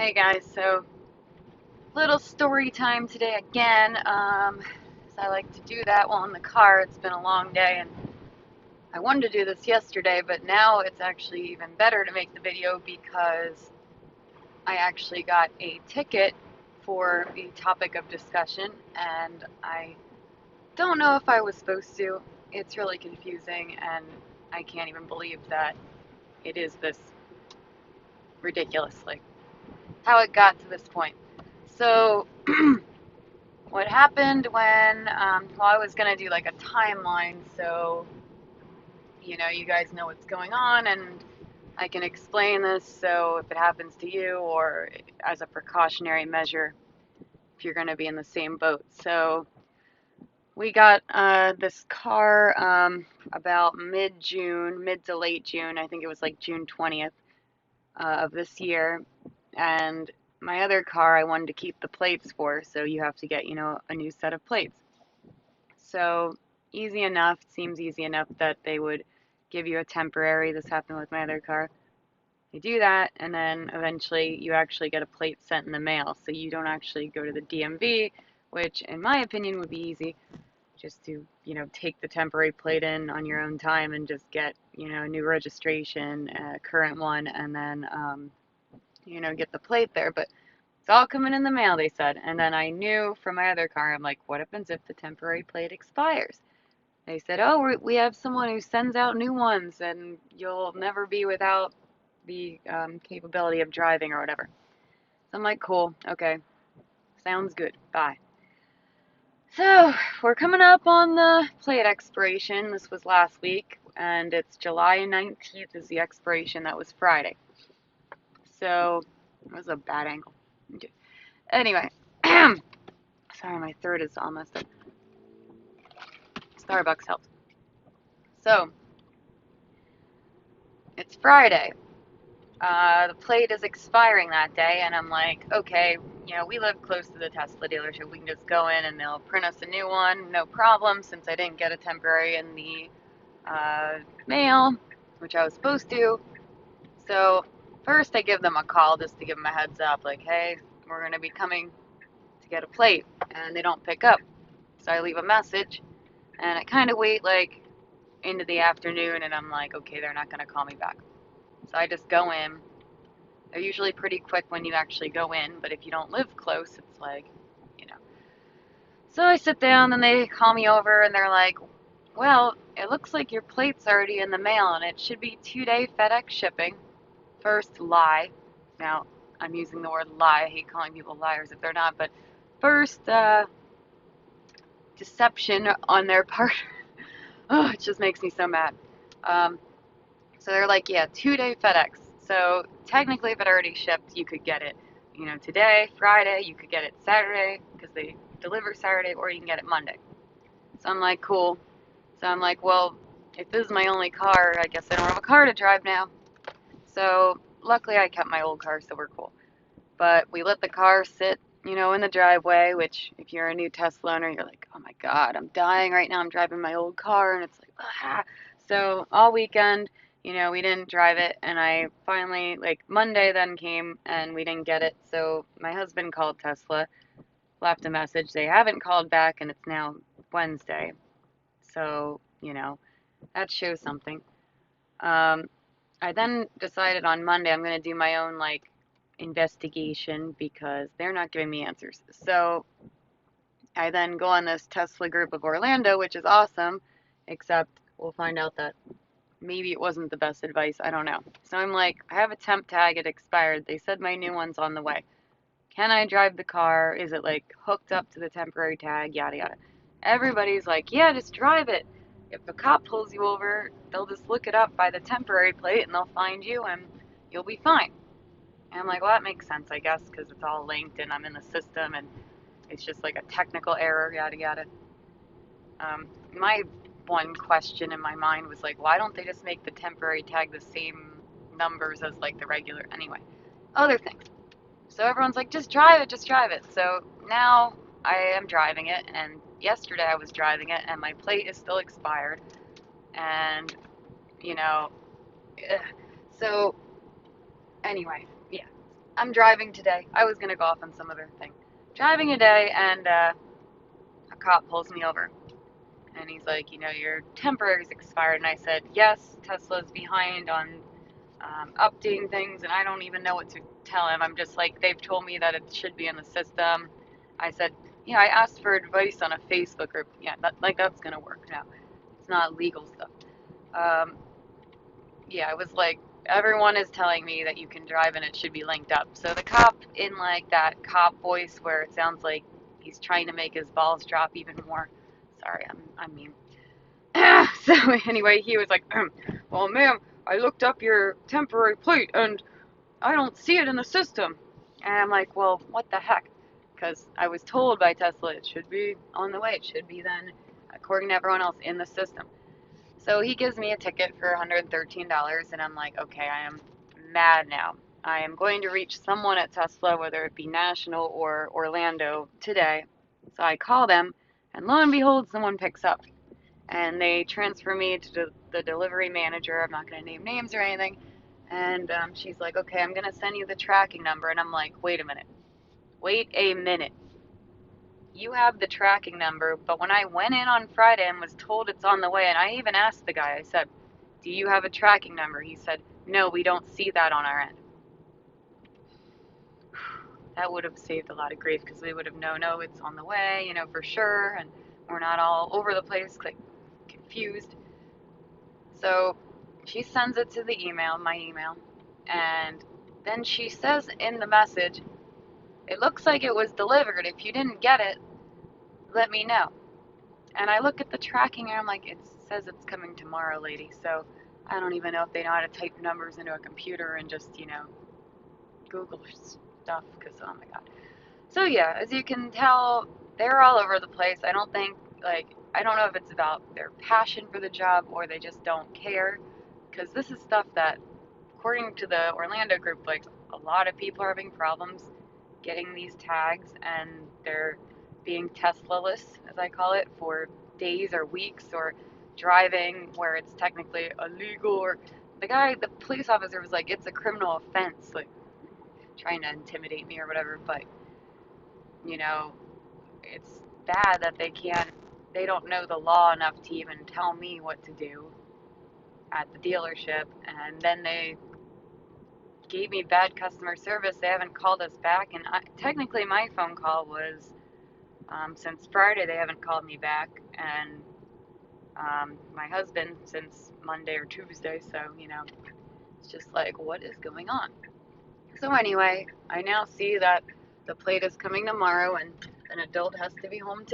Hey guys, so little story time today again. So I like to do that while in the car. It's been a long day and I wanted to do this yesterday, but now it's actually even better to make the video because I actually got a ticket for the topic of discussion and I don't know if I was supposed to. It's really confusing and I can't even believe that it is this ridiculous, like how it got to this point. So what happened when, well, I was going to do like a timeline so, you guys know what's going on and I can explain this so if it happens to you or as a precautionary measure if you're going to be in the same boat. So we got this car about mid-June, mid to late June. I think it was like June 20th of this year. And my other car I wanted to keep the plates for, so you have to get, a new set of plates. So easy enough, seems easy enough that they would give you a temporary. This happened with my other car. You do that, and then eventually you actually get a plate sent in the mail. So you don't actually go to the DMV, which in my opinion would be easy, just to, take the temporary plate in on your own time and just get, a new registration, a current one, and then, get the plate there. But it's all coming in the mail, they said. And then I knew from my other car, I'm like, what happens if the temporary plate expires? They said, oh, we have someone who sends out new ones and you'll never be without the capability of driving or whatever. So I'm like, cool, okay, sounds good, bye. So we're coming up on the plate expiration. This was last week and it's July 19th is the expiration. That was Friday. So it was a bad angle. Okay. Anyway, sorry, my throat is almost up. Starbucks helps. So it's Friday. The plate is expiring that day, and I'm like, okay, we live close to the Tesla dealership. We can just go in and they'll print us a new one, no problem, since I didn't get a temporary in the mail, which I was supposed to. So first I give them a call just to give them a heads up, like, hey, we're going to be coming to get a plate, and they don't pick up. So I leave a message, and I kind of wait like into the afternoon, and I'm like, okay, they're not going to call me back. So I just go in. They're usually pretty quick when you actually go in, but if you don't live close, it's like, you know. So I sit down and they call me over and they're like, well, it looks like your plate's already in the mail and it should be 2-day FedEx shipping. First, lie. Now, I'm using the word lie. I hate calling people liars if they're not, but first, deception on their part. Oh, it just makes me so mad. So they're like, yeah, 2-day FedEx. So technically, if it already shipped, you could get it, today, Friday. You could get it Saturday because they deliver Saturday, or you can get it Monday. So I'm like, cool. So I'm like, well, if this is my only car, I guess I don't have a car to drive now. So luckily, I kept my old car, so we're cool. But we let the car sit, in the driveway, which if you're a new Tesla owner, you're like, oh my God, I'm dying right now. I'm driving my old car, and it's like, ah. So all weekend, we didn't drive it, and I finally, like, Monday then came, and we didn't get it. So my husband called Tesla, left a message. They haven't called back, and it's now Wednesday. So, that shows something. I then decided on Monday I'm going to do my own, like, investigation because they're not giving me answers. So I then go on this Tesla group of Orlando, which is awesome, except we'll find out that maybe it wasn't the best advice. I don't know. So I'm like, I have a temp tag. It expired. They said my new one's on the way. Can I drive the car? Is it like hooked up to the temporary tag? Yada, yada. Everybody's like, yeah, just drive it. If a cop pulls you over, they'll just look it up by the temporary plate and they'll find you and you'll be fine. And I'm like, well, that makes sense, I guess, because it's all linked and I'm in the system and it's just like a technical error, yada, yada. My one question in my mind was like, why don't they just make the temporary tag the same numbers as like the regular? Anyway, other things. So everyone's like, just drive it, just drive it. So now I am driving it, and yesterday I was driving it, and my plate is still expired. And, you know, ugh. So anyway, yeah. I'm driving today. I was gonna go off on some other thing. Driving today, and a cop pulls me over, and he's like, your temporary's expired. And I said, yes, Tesla's behind on updating things, and I don't even know what to tell him. I'm just like, they've told me that it should be in the system. I said, yeah, I asked for advice on a Facebook group. Yeah, that's gonna work now. It's not legal stuff. Um, yeah, I was like, everyone is telling me that you can drive and it should be linked up. So the cop, in like that cop voice where it sounds like he's trying to make his balls drop even more. Sorry, I'm mean. So anyway, he was like, well, ma'am, I looked up your temporary plate and I don't see it in the system. And I'm like, well, what the heck? Because I was told by Tesla it should be on the way. It should be then, according to everyone else, in the system. So he gives me a ticket for $113, and I'm like, okay, I am mad now. I am going to reach someone at Tesla, whether it be National or Orlando, today. So I call them, and lo and behold, someone picks up. And they transfer me to the delivery manager. I'm not going to name names or anything. And she's like, okay, I'm going to send you the tracking number. And I'm like, wait a minute. Wait a minute. You have the tracking number, but when I went in on Friday and was told it's on the way, and I even asked the guy, I said, do you have a tracking number? He said, no, we don't see that on our end. That would have saved a lot of grief because we would have known, no, it's on the way, for sure, and we're not all over the place, like, confused. So she sends it to my email, and then she says in the message, it looks like it was delivered. If you didn't get it, let me know. And I look at the tracking and I'm like, it says it's coming tomorrow, lady. So I don't even know if they know how to type numbers into a computer and just, Google stuff, because, oh my God. So yeah, as you can tell, they're all over the place. I don't know if it's about their passion for the job or they just don't care, because this is stuff that, according to the Orlando group, like, a lot of people are having problems getting these tags, and they're being Tesla-less, as I call it, for days or weeks, or driving where it's technically illegal, or the police officer was like, it's a criminal offense, like, trying to intimidate me or whatever, but, it's bad that they don't know the law enough to even tell me what to do at the dealership, and then they gave me bad customer service. They haven't called us back, and technically my phone call was, since Friday they haven't called me back, and my husband since Monday or Tuesday, so, it's just like, what is going on? So anyway, I now see that the plate is coming tomorrow, and an adult has to be home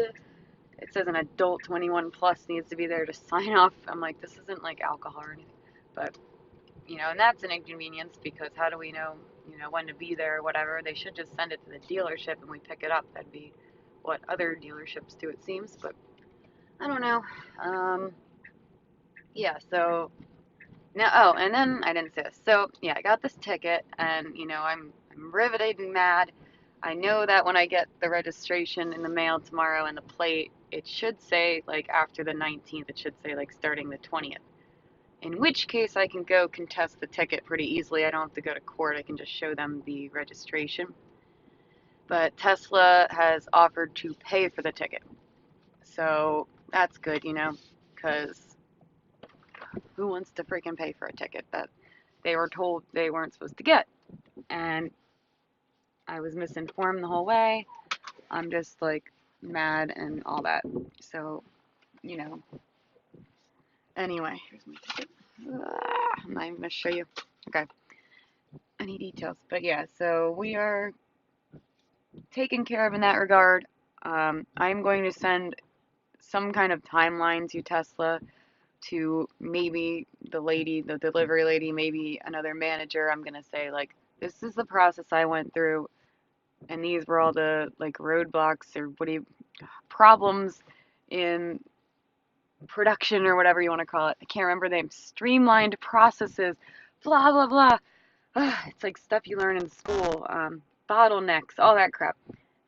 it says an adult 21 plus needs to be there to sign off. I'm like, this isn't like alcohol or anything, but, and that's an inconvenience, because how do we know, when to be there or whatever? They should just send it to the dealership and we pick it up. That'd be what other dealerships do, it seems, but I don't know. Yeah, so now, oh, and then I didn't say this. So yeah, I got this ticket, and I'm riveted and mad. I know that when I get the registration in the mail tomorrow and the plate, it should say like after the 19th. It should say like starting the 20th. In which case I can go contest the ticket pretty easily. I don't have to go to court. I can just show them the registration. But Tesla has offered to pay for the ticket. So that's good, because who wants to freaking pay for a ticket that they were told they weren't supposed to get? And I was misinformed the whole way. I'm just like mad and all that. So, anyway, here's my ticket. I'm not even going to show you. Okay. Any details? But yeah, so we are taken care of in that regard. I'm going to send some kind of timeline to Tesla, to maybe the delivery lady, maybe another manager. I'm going to say, like, this is the process I went through, and these were all the, like, roadblocks or problems in production or whatever you want to call it. I can't remember the name. Streamlined processes, blah, blah, blah. It's like stuff you learn in school. Bottlenecks, all that crap.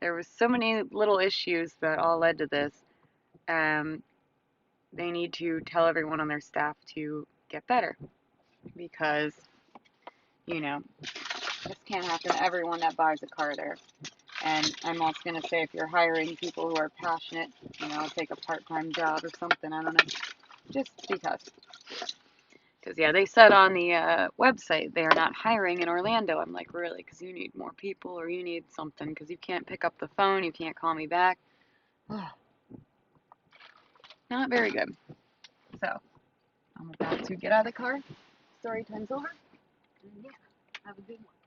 There was so many little issues that all led to this. They need to tell everyone on their staff to get better, because, This can't happen to everyone that buys a car there. And I'm also going to say if you're hiring people who are passionate, take a part-time job or something, I don't know, just because. Because, yeah, they said on the website they are not hiring in Orlando. I'm like, really? Because you need more people or you need something? Because you can't pick up the phone, you can't call me back. Not very good. So, I'm about to get out of the car. Story time's over. And yeah, have a good one.